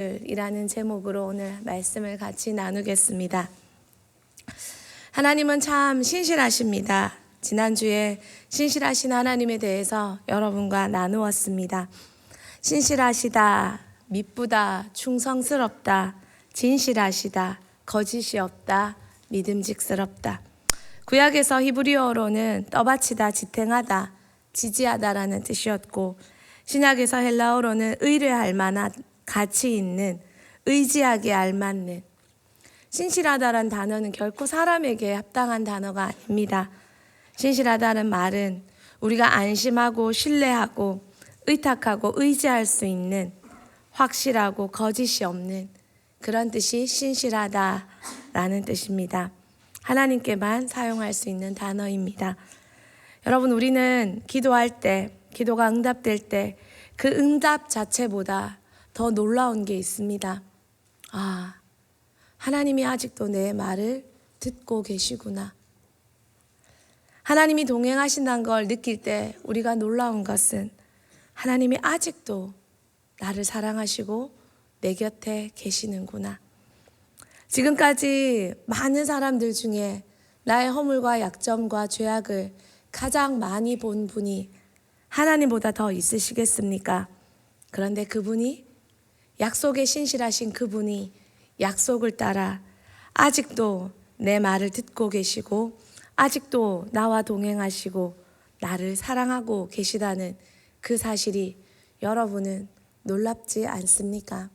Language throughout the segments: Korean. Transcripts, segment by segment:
이라는 제목으로 오늘 말씀을 같이 나누겠습니다. 하나님은 참 신실하십니다. 지난주에 신실하신 하나님에 대해서 여러분과 나누었습니다. 신실하시다, 미쁘다, 충성스럽다, 진실하시다, 거짓이 없다, 믿음직스럽다. 구약에서 히브리어로는 떠받치다, 지탱하다, 지지하다라는 뜻이었고, 신약에서 헬라어로는 의뢰할 만한, 가치 있는, 의지하게 알맞는. 신실하다란 단어는 결코 사람에게 합당한 단어가 아닙니다. 신실하다는 말은 우리가 안심하고 신뢰하고 의탁하고 의지할 수 있는, 확실하고 거짓이 없는 그런 뜻이 신실하다라는 뜻입니다. 하나님께만 사용할 수 있는 단어입니다. 여러분, 우리는 기도할 때, 기도가 응답될 때 그 응답 자체보다 더 놀라운 게 있습니다. 하나님이 아직도 내 말을 듣고 계시구나. 하나님이 동행하신다는 걸 느낄 때 우리가 놀라운 것은 하나님이 아직도 나를 사랑하시고 내 곁에 계시는구나. 지금까지 많은 사람들 중에 나의 허물과 약점과 죄악을 가장 많이 본 분이 하나님보다 더 있으시겠습니까? 그런데 그분이, 약속에 신실하신 그분이 약속을 따라 아직도 내 말을 듣고 계시고 아직도 나와 동행하시고 나를 사랑하고 계시다는 그 사실이 여러분은 놀랍지 않습니까?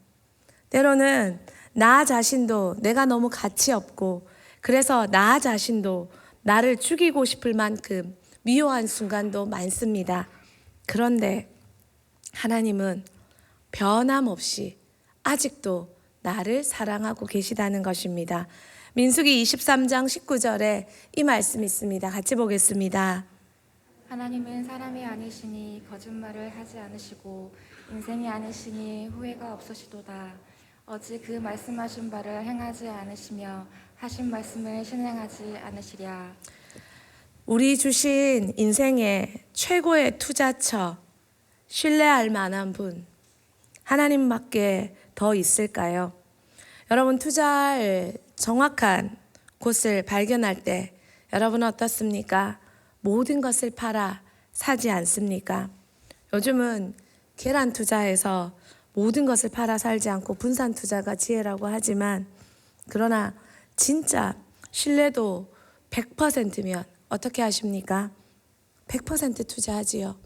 때로는 나 자신도 내가 너무 가치 없고 그래서 나 자신도 나를 죽이고 싶을 만큼 미워한 순간도 많습니다. 그런데 하나님은 변함없이 아직도 나를 사랑하고 계시다는 것입니다. 민수기 23장 19절에 이 말씀이 있습니다. 같이 보겠습니다. 하나님은 사람이 아니시니 거짓말을 하지 않으시고 인생이 아니시니 후회가 없으시도다. 어찌 그 말씀하신 바를 행하지 않으시며 하신 말씀을 실행하지 않으시랴. 우리 주신 인생의 최고의 투자처, 신뢰할 만한 분, 하나님밖에 더 있을까요? 여러분, 투자할 정확한 곳을 발견할 때 여러분은 어떻습니까? 모든 것을 팔아 사지 않습니까? 요즘은 계란 투자해서 모든 것을 팔아 살지 않고 분산 투자가 지혜라고 하지만, 그러나 진짜 신뢰도 100%면 어떻게 하십니까? 100% 투자하지요.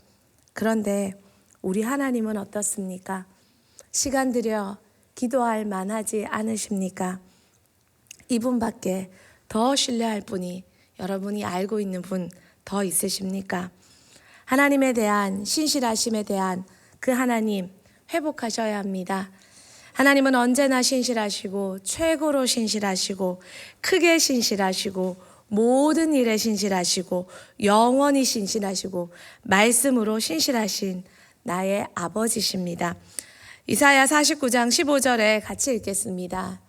그런데 우리 하나님은 어떻습니까? 시간 들여 기도할 만하지 않으십니까? 이분밖에 더 신뢰할 분이, 여러분이 알고 있는 분 더 있으십니까? 하나님에 대한 신실하심에 대한 그 하나님 회복하셔야 합니다. 하나님은 언제나 신실하시고 최고로 신실하시고 크게 신실하시고 모든 일에 신실하시고 영원히 신실하시고 말씀으로 신실하신 나의 아버지십니다. 이사야 49장 15절에 같이 읽겠습니다.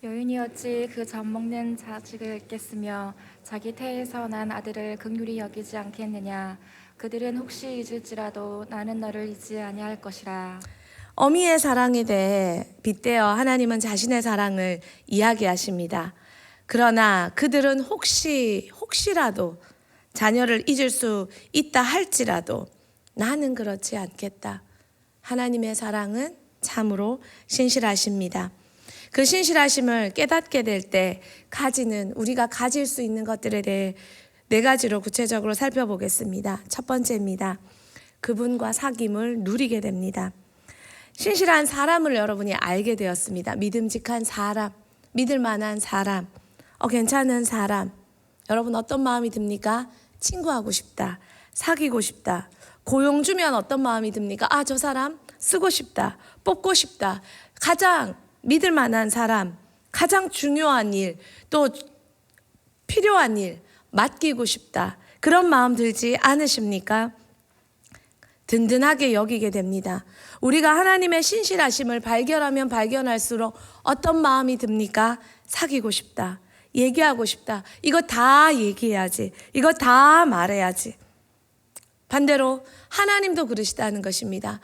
여인이 어찌 그 젖먹는 자식을 잊겠으며 자기 태에서 난 아들을 긍휼히 여기지 않겠느냐. 그들은 혹시 잊을지라도 나는 너를 잊지 아니할 것이라. 어미의 사랑에 대해 빗대어 하나님은 자신의 사랑을 이야기하십니다. 그러나 그들은 혹시라도 자녀를 잊을 수 있다 할지라도 나는 그렇지 않겠다. 하나님의 사랑은 참으로 신실하십니다. 그 신실하심을 깨닫게 될 때 가지는, 우리가 가질 수 있는 것들에 대해 4가지로 구체적으로 살펴보겠습니다. 첫 번째입니다. 그분과 사귐을 누리게 됩니다. 신실한 사람을 여러분이 알게 되었습니다. 믿음직한 사람, 믿을 만한 사람, 괜찮은 사람. 여러분 어떤 마음이 듭니까? 친구하고 싶다, 사귀고 싶다. 고용 주면 어떤 마음이 듭니까? 저 사람 쓰고 싶다, 뽑고 싶다. 가장 믿을 만한 사람, 가장 중요한 일, 또 필요한 일 맡기고 싶다. 그런 마음 들지 않으십니까? 든든하게 여기게 됩니다. 우리가 하나님의 신실하심을 발견하면 발견할수록 어떤 마음이 듭니까? 사귀고 싶다, 얘기하고 싶다. 이거 다 얘기해야지, 이거 다 말해야지. 반대로 하나님도 그러시다는 것입니다.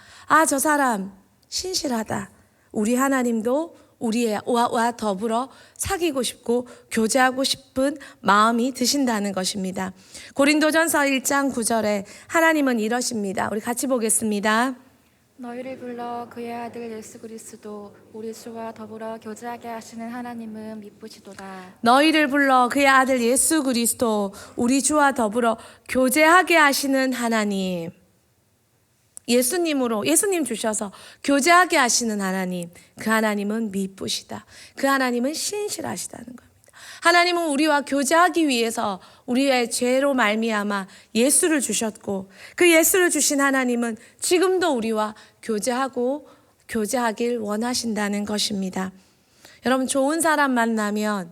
저 사람 신실하다. 우리 하나님도 우리와 더불어 사귀고 싶고 교제하고 싶은 마음이 드신다는 것입니다. 고린도전서 1장 9절에 하나님은 이러십니다. 우리 같이 보겠습니다. 너희를 불러 그의 아들 예수 그리스도 우리 주와 더불어 교제하게 하시는 하나님은 미쁘시도다. 너희를 불러 그의 아들 예수 그리스도 우리 주와 더불어 교제하게 하시는 하나님. 예수님 주셔서 교제하게 하시는 하나님. 그 하나님은 미쁘시다. 그 하나님은 신실하시다는 겁니다. 하나님은 우리와 교제하기 위해서 우리의 죄로 말미암아 예수를 주셨고, 그 예수를 주신 하나님은 지금도 우리와 교제하길 원하신다는 것입니다. 여러분, 좋은 사람 만나면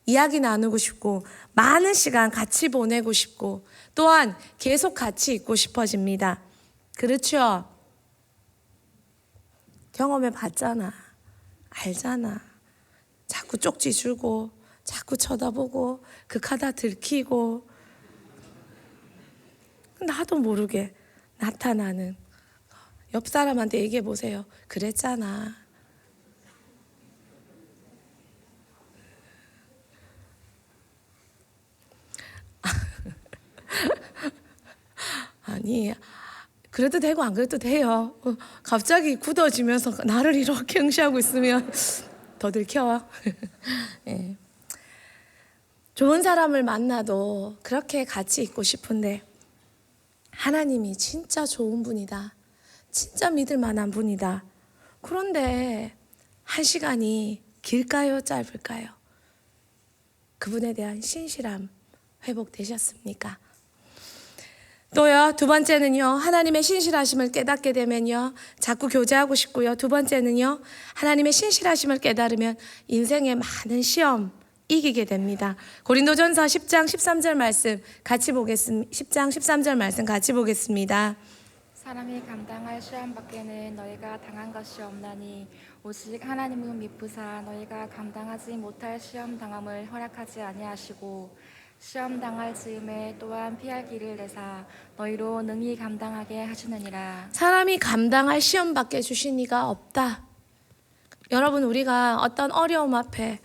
이야기 나누고 싶고 많은 시간 같이 보내고 싶고 또한 계속 같이 있고 싶어집니다. 그렇죠? 경험해 봤잖아. 알잖아. 자꾸 쪽지 주고 자꾸 쳐다보고 극하다 들키고 나도 모르게 나타나는. 옆 사람한테 얘기해 보세요. 그랬잖아. 아니, 그래도 되고 안 그래도 돼요. 갑자기 굳어지면서 나를 이렇게 응시하고 있으면 더 들켜. 예. 좋은 사람을 만나도 그렇게 같이 있고 싶은데 하나님이 진짜 좋은 분이다. 진짜 믿을 만한 분이다. 그런데 한 시간이 길까요? 짧을까요? 그분에 대한 신실함 회복되셨습니까? 또요, 두 번째는요, 하나님의 신실하심을 깨닫게 되면요, 자꾸 교제하고 싶고요. 두 번째는요, 하나님의 신실하심을 깨달으면 인생의 많은 시험 이기게 됩니다. 고린도전서 10장 13절 말씀 같이 보겠습니다. 10장 13절 말씀 같이 보겠습니다. 사람이 감당할 시험 밖에는 너희가 당한 것이 없나니 오직 하나님은 미쁘사 너희가 감당하지 못할 시험 당함을 허락하지 아니하시고 시험 당할 즈음에 또한 피할 길을 내사 너희로 능히 감당하게 하시느니라. 사람이 감당할 시험밖에 주신 이가 없다. 여러분, 우리가 어떤 어려움 앞에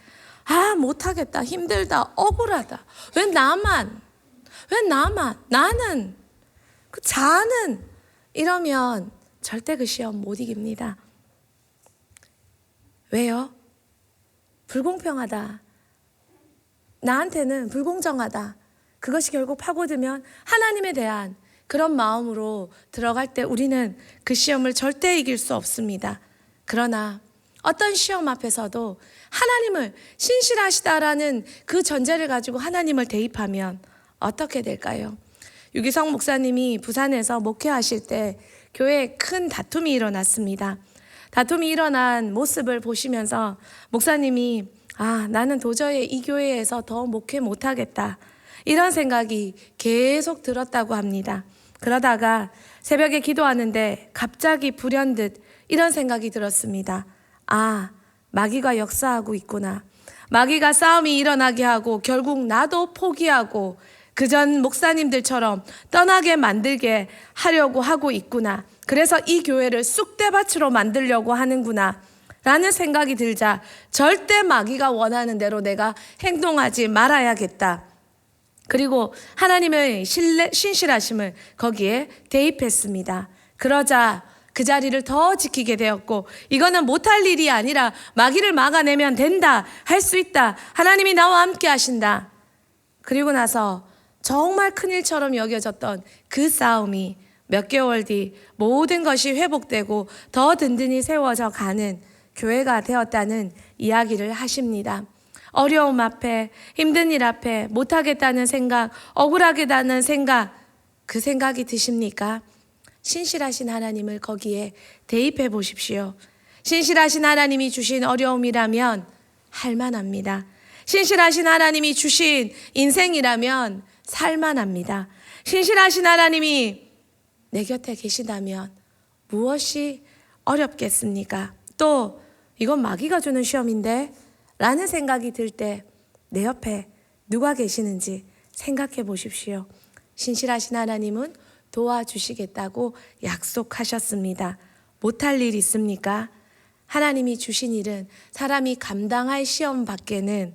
못하겠다, 힘들다, 억울하다, 왜 나만, 나는, 그 자는 이러면 절대 그 시험 못 이깁니다. 왜요? 불공평하다, 나한테는 불공정하다, 그것이 결국 파고들면 하나님에 대한 그런 마음으로 들어갈 때 우리는 그 시험을 절대 이길 수 없습니다. 그러나 어떤 시험 앞에서도 하나님을 신실하시다라는 그 전제를 가지고 하나님을 대입하면 어떻게 될까요? 유기성 목사님이 부산에서 목회하실 때 교회에 큰 다툼이 일어났습니다. 다툼이 일어난 모습을 보시면서 목사님이 나는 도저히 이 교회에서 더 목회 못하겠다, 이런 생각이 계속 들었다고 합니다. 그러다가 새벽에 기도하는데 갑자기 불현듯 이런 생각이 들었습니다. 마귀가 역사하고 있구나. 마귀가 싸움이 일어나게 하고 결국 나도 포기하고 그전 목사님들처럼 떠나게 만들게 하려고 하고 있구나. 그래서 이 교회를 쑥대밭으로 만들려고 하는구나 라는 생각이 들자 절대 마귀가 원하는 대로 내가 행동하지 말아야겠다. 그리고 하나님의 신실하심을 거기에 대입했습니다. 그러자 그 자리를 더 지키게 되었고, 이거는 못할 일이 아니라 마귀를 막아내면 된다, 할 수 있다, 하나님이 나와 함께 하신다. 그리고 나서 정말 큰일처럼 여겨졌던 그 싸움이 몇 개월 뒤 모든 것이 회복되고 더 든든히 세워져 가는 교회가 되었다는 이야기를 하십니다. 어려움 앞에, 힘든 일 앞에 못하겠다는 생각, 억울하겠다는 생각, 그 생각이 드십니까? 신실하신 하나님을 거기에 대입해 보십시오. 신실하신 하나님이 주신 어려움이라면 할만합니다. 신실하신 하나님이 주신 인생이라면 살만합니다. 신실하신 하나님이 내 곁에 계시다면 무엇이 어렵겠습니까? 또 이건 마귀가 주는 시험인데 라는 생각이 들 때 내 옆에 누가 계시는지 생각해 보십시오. 신실하신 하나님은 도와주시겠다고 약속하셨습니다. 못할 일 있습니까? 하나님이 주신 일은 사람이 감당할 시험 밖에는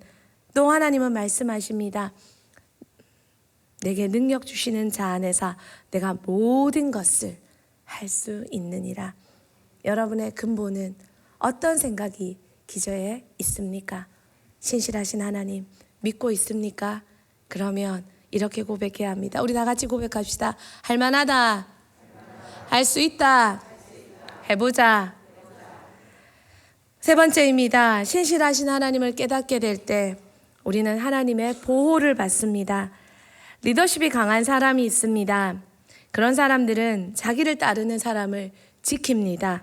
또 하나님은 말씀하십니다. 내게 능력 주시는 자 안에서 내가 모든 것을 할 수 있느니라. 여러분의 근본은 어떤 생각이 기저에 있습니까? 신실하신 하나님 믿고 있습니까? 그러면 이렇게 고백해야 합니다. 우리 다 같이 고백합시다. 할 만하다. 할 수 있다. 해보자. 세 번째입니다. 신실하신 하나님을 깨닫게 될 때 우리는 하나님의 보호를 받습니다. 리더십이 강한 사람이 있습니다. 그런 사람들은 자기를 따르는 사람을 지킵니다.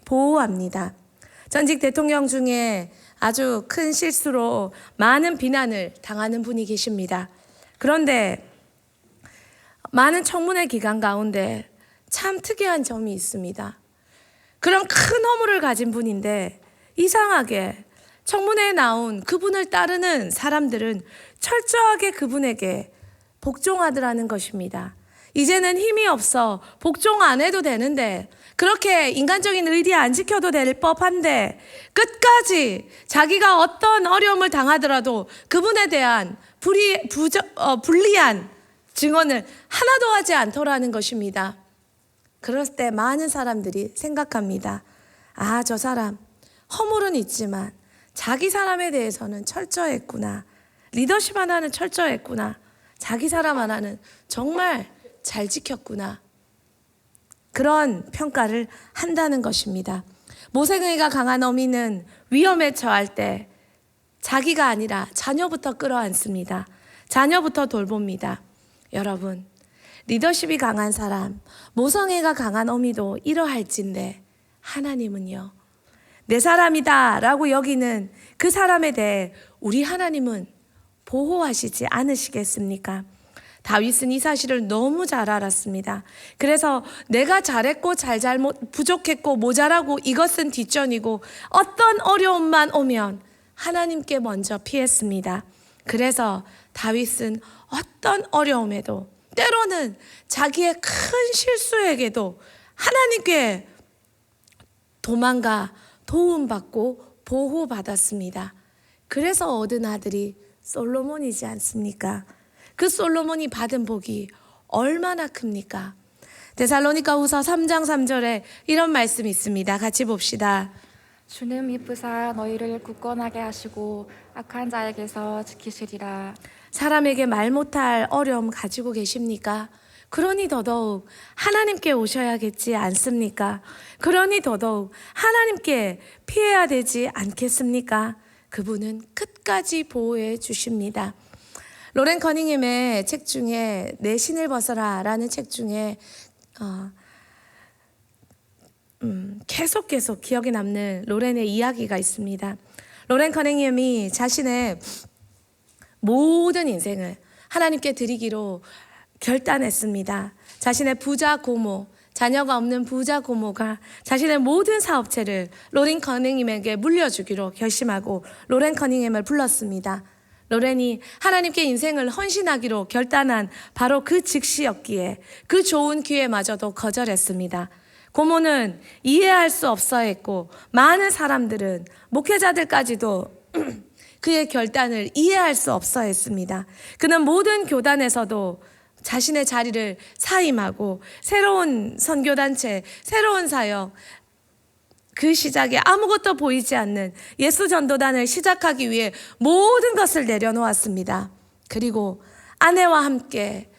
보호합니다. 전직 대통령 중에 아주 큰 실수로 많은 비난을 당하는 분이 계십니다. 그런데 많은 청문회 기간 가운데 참 특이한 점이 있습니다. 그런 큰 허물을 가진 분인데 이상하게 청문회에 나온 그분을 따르는 사람들은 철저하게 그분에게 복종하더라는 것입니다. 이제는 힘이 없어 복종 안 해도 되는데, 그렇게 인간적인 의리 안 지켜도 될 법한데 끝까지 자기가 어떤 어려움을 당하더라도 그분에 대한 불리한 증언을 하나도 하지 않더라는 것입니다. 그럴 때 많은 사람들이 생각합니다. 아, 저 사람 허물은 있지만 자기 사람에 대해서는 철저했구나. 리더십 하나는 철저했구나. 자기 사람 하나는 정말 잘 지켰구나. 그런 평가를 한다는 것입니다. 모생의가 강한 어미는 위험에 처할 때 자기가 아니라 자녀부터 끌어안습니다. 자녀부터 돌봅니다. 여러분, 리더십이 강한 사람, 모성애가 강한 어미도 이러할진데 하나님은요, 내 사람이다 라고 여기는 그 사람에 대해 우리 하나님은 보호하시지 않으시겠습니까? 다윗은 이 사실을 너무 잘 알았습니다. 그래서 내가 잘했고 잘못 부족했고 모자라고 이것은 뒷전이고 어떤 어려움만 오면 하나님께 먼저 피했습니다. 그래서 다윗은 어떤 어려움에도, 때로는 자기의 큰 실수에게도 하나님께 도망가 도움받고 보호받았습니다. 그래서 얻은 아들이 솔로몬이지 않습니까? 그 솔로몬이 받은 복이 얼마나 큽니까? 데살로니가후서 3장 3절에 이런 말씀이 있습니다. 같이 봅시다. 주는 미쁘사 너희를 굳건하게 하시고 악한 자에게서 지키시리라. 사람에게 말 못할 어려움 가지고 계십니까? 그러니 더더욱 하나님께 오셔야겠지 않습니까? 그러니 더더욱 하나님께 피해야 되지 않겠습니까? 그분은 끝까지 보호해 주십니다. 로렌 커닝햄의 책 중에 내 신을 벗어라 라는 책 중에 계속 기억에 남는 로렌의 이야기가 있습니다. 로렌 커닝햄이 자신의 모든 인생을 하나님께 드리기로 결단했습니다. 자신의 부자 고모, 자녀가 없는 부자 고모가 자신의 모든 사업체를 로렌 커닝햄에게 물려주기로 결심하고 로렌 커닝햄을 불렀습니다. 로렌이 하나님께 인생을 헌신하기로 결단한 바로 그 즉시였기에 그 좋은 기회마저도 거절했습니다. 고모는 이해할 수 없어 했고 많은 사람들은, 목회자들까지도 그의 결단을 이해할 수 없어 했습니다. 그는 모든 교단에서도 자신의 자리를 사임하고 새로운 선교단체, 새로운 사역, 그 시작에 아무것도 보이지 않는 예수전도단을 시작하기 위해 모든 것을 내려놓았습니다. 그리고 아내와 함께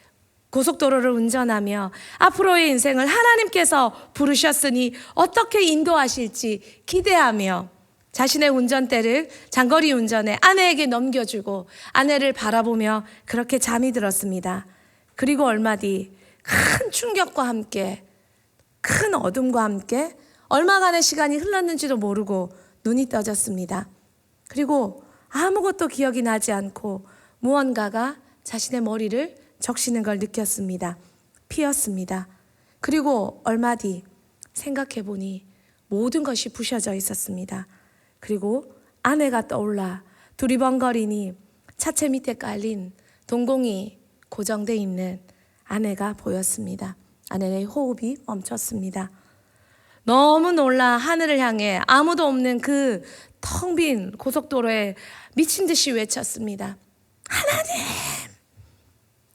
고속도로를 운전하며 앞으로의 인생을 하나님께서 부르셨으니 어떻게 인도하실지 기대하며 자신의 운전대를 장거리 운전에 아내에게 넘겨주고 아내를 바라보며 그렇게 잠이 들었습니다. 그리고 얼마 뒤 큰 충격과 함께, 큰 어둠과 함께 얼마간의 시간이 흘렀는지도 모르고 눈이 떠졌습니다. 그리고 아무것도 기억이 나지 않고 무언가가 자신의 머리를 적시는 걸 느꼈습니다. 피었습니다. 그리고 얼마 뒤 생각해 보니 모든 것이 부셔져 있었습니다. 그리고 아내가 떠올라 두리번거리니 차체 밑에 깔린 동공이 고정돼 있는 아내가 보였습니다. 아내의 호흡이 멈췄습니다. 너무 놀라 하늘을 향해 아무도 없는 그 텅 빈 고속도로에 미친 듯이 외쳤습니다. 하나님!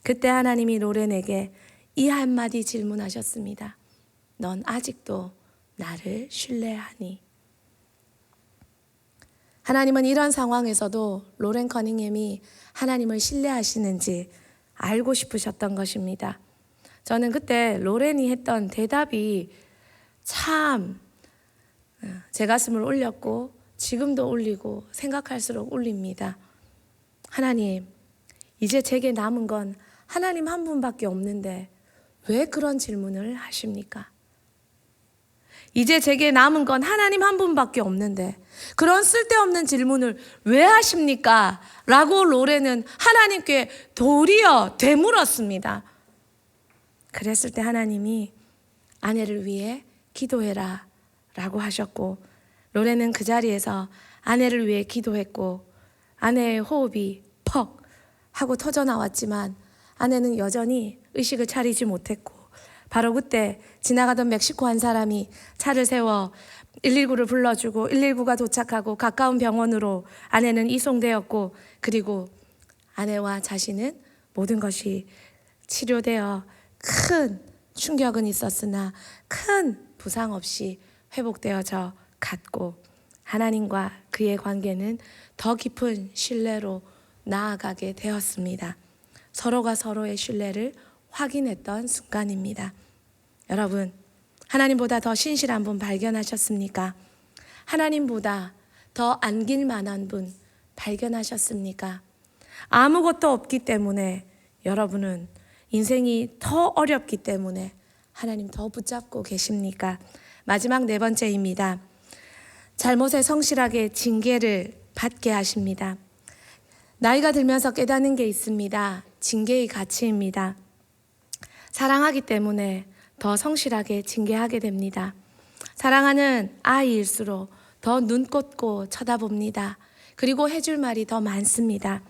그때 하나님이 로렌에게 이 한마디 질문하셨습니다. 넌 아직도 나를 신뢰하니? 하나님은 이런 상황에서도 로렌 커닝햄이 하나님을 신뢰하시는지 알고 싶으셨던 것입니다. 저는 그때 로렌이 했던 대답이 참 제 가슴을 울렸고 지금도 울리고 생각할수록 울립니다. 하나님, 이제 제게 남은 건 하나님 한 분밖에 없는데 왜 그런 질문을 하십니까? 이제 제게 남은 건 하나님 한 분밖에 없는데 그런 쓸데없는 질문을 왜 하십니까? 라고 로렌은 하나님께 도리어 되물었습니다. 그랬을 때 하나님이 아내를 위해 기도해라 라고 하셨고, 로렌은 그 자리에서 아내를 위해 기도했고, 아내의 호흡이 퍽 하고 터져 나왔지만 아내는 여전히 의식을 차리지 못했고, 바로 그때 지나가던 멕시코 한 사람이 차를 세워 119를 불러주고 119가 도착하고 가까운 병원으로 아내는 이송되었고, 그리고 아내와 자신은 모든 것이 치료되어 큰 충격은 있었으나 큰 부상 없이 회복되어져 갔고, 하나님과 그의 관계는 더 깊은 신뢰로 나아가게 되었습니다. 서로가 서로의 신뢰를 확인했던 순간입니다. 여러분, 하나님보다 더 신실한 분 발견하셨습니까? 하나님보다 더 안길 만한 분 발견하셨습니까? 아무것도 없기 때문에 여러분은 인생이 더 어렵기 때문에 하나님 더 붙잡고 계십니까? 마지막 네 번째입니다. 잘못에 성실하게 징계를 받게 하십니다. 나이가 들면서 깨닫는 게 있습니다. 징계의 가치입니다. 사랑하기 때문에 더 성실하게 징계하게 됩니다. 사랑하는 아이일수록 더 눈꽂고 쳐다봅니다. 그리고 해줄 말이 더 많습니다.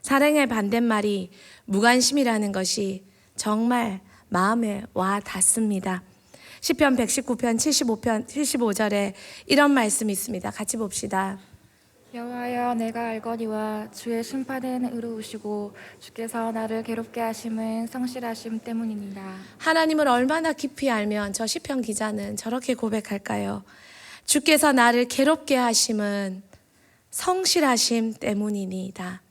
사랑의 반대말이 무관심이라는 것이 정말 마음에 와 닿습니다. 시편 119편 75절에 이런 말씀이 있습니다. 같이 봅시다. 여호와여, 내가 알거니와 주의 심판은 의로우시고 주께서 나를 괴롭게 하심은 성실하심 때문이니라. 하나님을 얼마나 깊이 알면 저 시편 기자는 저렇게 고백할까요? 주께서 나를 괴롭게 하심은 성실하심 때문이니이다.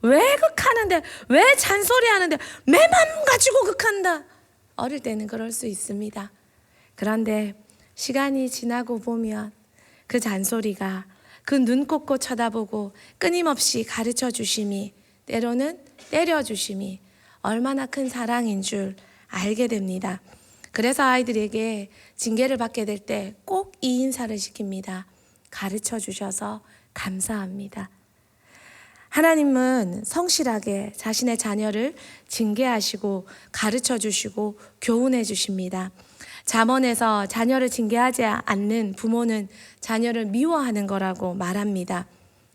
왜 극하는데, 왜 잔소리하는데, 내 맘 가지고 극한다. 어릴 때는 그럴 수 있습니다. 그런데 시간이 지나고 보면 그 잔소리가, 그 눈 꽂고 쳐다보고 끊임없이 가르쳐 주심이, 때로는 때려 주심이 얼마나 큰 사랑인 줄 알게 됩니다. 그래서 아이들에게 징계를 받게 될 때 꼭 이 인사를 시킵니다. 가르쳐 주셔서 감사합니다. 하나님은 성실하게 자신의 자녀를 징계하시고 가르쳐 주시고 교훈해 주십니다. 잠언에서 자녀를 징계하지 않는 부모는 자녀를 미워하는 거라고 말합니다.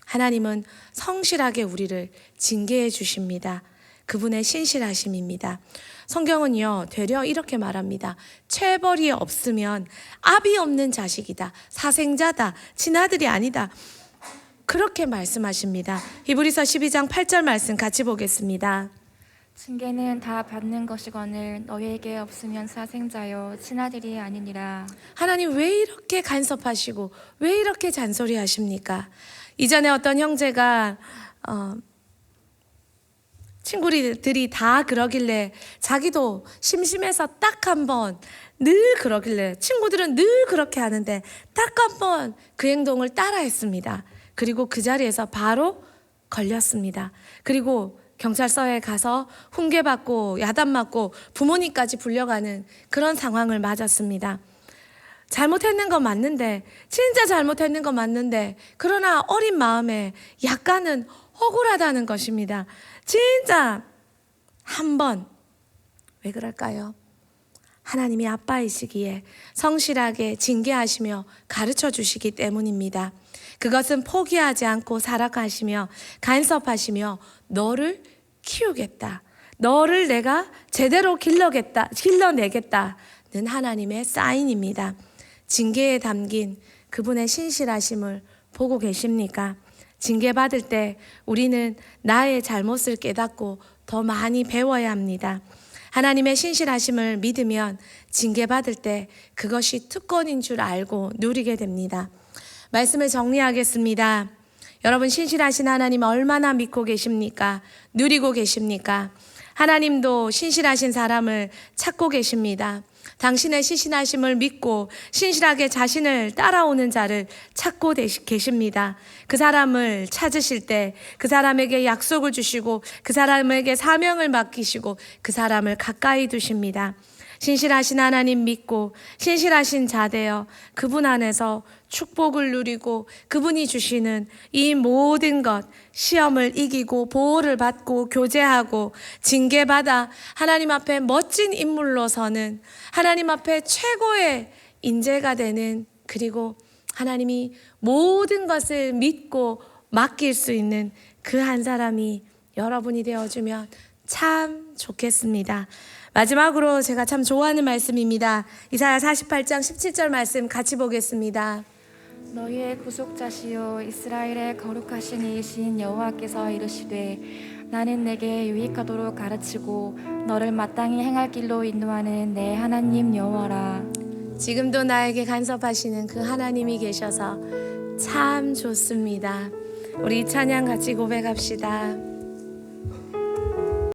하나님은 성실하게 우리를 징계해 주십니다. 그분의 신실하심입니다. 성경은요, 되려 이렇게 말합니다. 체벌이 없으면 압이 없는 자식이다. 사생자다. 친아들이 아니다. 그렇게 말씀하십니다. 히브리서 12장 8절 말씀 같이 보겠습니다. 징계는 다 받는 것이거늘 너희에게 없으면 사생자여 친아들이 아니니라. 하나님 왜 이렇게 간섭하시고 왜 이렇게 잔소리하십니까? 이전에 어떤 형제가 친구들이 다 그러길래 자기도 심심해서 딱 한 번 늘 그러길래 친구들은 늘 그렇게 하는데 딱 한 번 그 행동을 따라했습니다. 그리고 그 자리에서 바로 걸렸습니다. 그리고 경찰서에 가서 훈계받고 야단맞고 부모님까지 불려가는 그런 상황을 맞았습니다. 잘못했는 건 맞는데, 진짜 잘못했는 건 맞는데, 그러나 어린 마음에 약간은 억울하다는 것입니다. 진짜 한 번, 왜 그럴까요? 하나님이 아빠이시기에 성실하게 징계하시며 가르쳐 주시기 때문입니다. 그것은 포기하지 않고 살아가시며 간섭하시며 너를 키우겠다, 너를 내가 제대로 길러내겠다는 하나님의 사인입니다. 징계에 담긴 그분의 신실하심을 보고 계십니까? 징계받을 때 우리는 나의 잘못을 깨닫고 더 많이 배워야 합니다. 하나님의 신실하심을 믿으면 징계받을 때 그것이 특권인 줄 알고 누리게 됩니다. 말씀을 정리하겠습니다. 여러분, 신실하신 하나님 얼마나 믿고 계십니까? 누리고 계십니까? 하나님도 신실하신 사람을 찾고 계십니다. 당신의 신실하심을 믿고 신실하게 자신을 따라오는 자를 찾고 계십니다. 그 사람을 찾으실 때 그 사람에게 약속을 주시고 그 사람에게 사명을 맡기시고 그 사람을 가까이 두십니다. 신실하신 하나님 믿고 신실하신 자 되어 그분 안에서 축복을 누리고 그분이 주시는 이 모든 것, 시험을 이기고 보호를 받고 교제하고 징계받아 하나님 앞에 멋진 인물로 서는, 하나님 앞에 최고의 인재가 되는, 그리고 하나님이 모든 것을 믿고 맡길 수 있는 그 한 사람이 여러분이 되어주면 참 좋겠습니다. 마지막으로 제가 참 좋아하는 말씀입니다. 이사야 48장 17절 말씀 같이 보겠습니다. 너희의 구속자시요 이스라엘의 거룩하신 이신 여호와께서 이르시되 나는 내게 유익하도록 가르치고 너를 마땅히 행할 길로 인도하는 내 하나님 여호와라. 지금도 나에게 간섭하시는 그 하나님이 계셔서 참 좋습니다. 우리 이 찬양 같이 고백합시다.